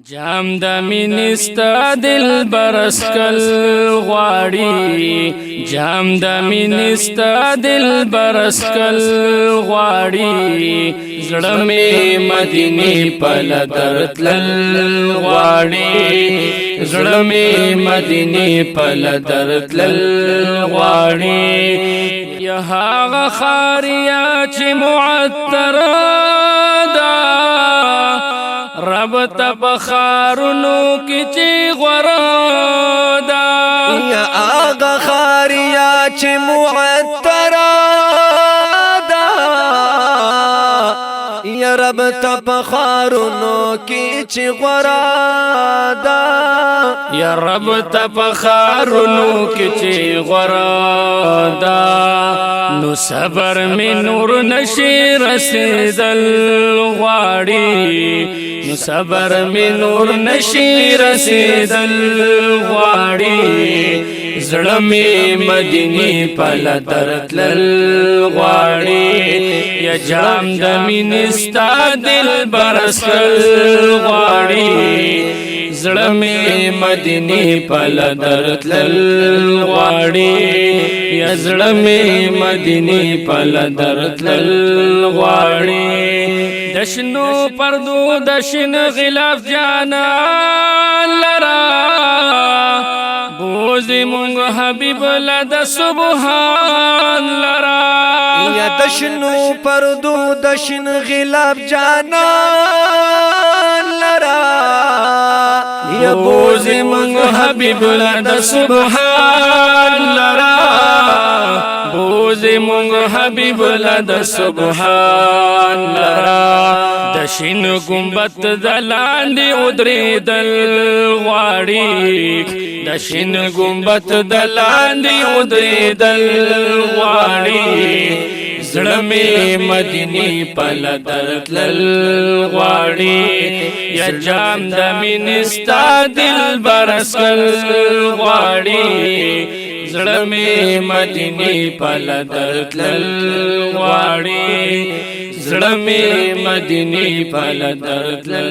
جام د مینستا دل برسکل غواړي جام د مینستا دل برسکل غواړي زړه مې مدینه پل درتل غواړي زړه مې مدینه پل درتل غواړي یا هغه خاریا چې معطر رب تبخارونو کی چی غرادا یا آغا خاریا چی معطرادا یا رب تبخارونو کی چی غرادا یا رب تبخارونو کی چی غرادا نو صبر می نور نشی رسیدل غواړي نو صبر می نور نشی رسیدل غواړي زړه می مدینه پل درتل غواړي یا جام د مینستا دل برسکل غواړي زړه می مدینه پل درتل غواړي یا زړه می مدینه پل درتل غواړي دشنو پردو دشن غلاف جانا لرا بوزی مونگ حبیب لد سبحان لرا یا دشنو پردو دشن غلاف جانا لرا یا بوزی مونگ حبیب لد سبحان لرا بوزی مونگ حبیب لد سبحان لرا دشین گنبت دلاندی ادری دل غواړي دشین گنبت دلاندی ادری دل غواړي زړه می مدینه پل درتل غواړي یا جام د مینستا دل برسکل غواړي زړه می مدینه پل درتل غواړي زړه می مدینه پل درتل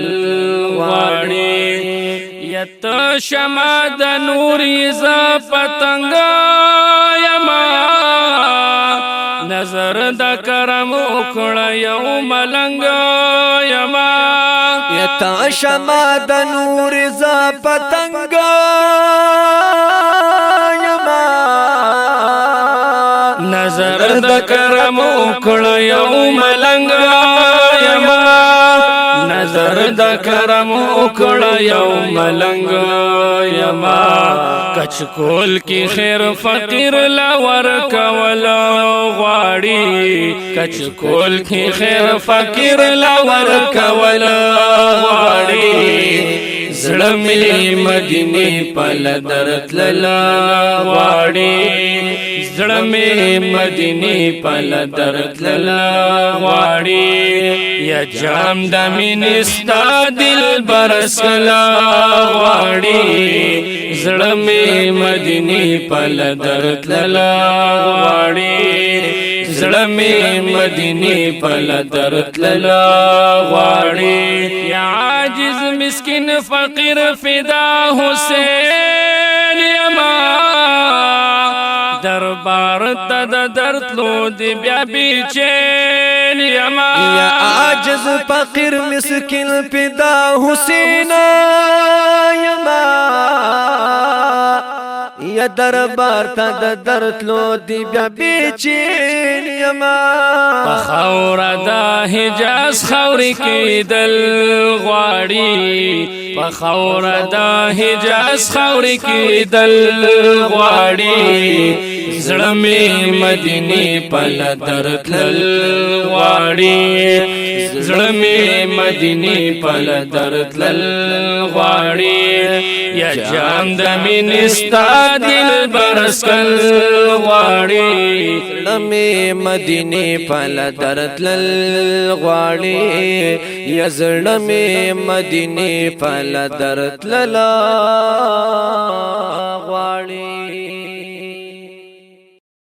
غواړي یت شمع د نورې ز پتنګ یما نظر د کرم وکړه یو ملنګ یما یت شمع د نورې ز پتنګ نظر د کرم وکړه یو ملنګ یما نظر د کرم وکړه یو ملنګ یما کچ کول کی خیر فقیر لا ور کول غواړي کچ کول کی خیر فقیر لا ور کول غواړي زړه می مدینه پل درتل غواړي زړه می مدینه پل درتل غواړي یا جام د مینستا دل برسکل غواړي زړه می مدینه پل درتل غواړي زړه می مدینه پل درتل غواړي یا عاجز مسکین فقیر فدا حسین یما دربار تد درتلو دی بیا بیچین یما یا عاجز فقیر مسکین فدا حسین یما یا دربار تد درتلو دی بیا بیچین یما پخور دا حجاز خوری کی دل غواړي پخور دا حجاز خوری کی دل غواړي زړه می مدینه پل درتل غواړي زړه می مدینه پل درتل غواړي یا جام د مینستا دل برسکل غواړي زړه می مدینه پل درتل غواړي یا زړه می مدینه پل درتل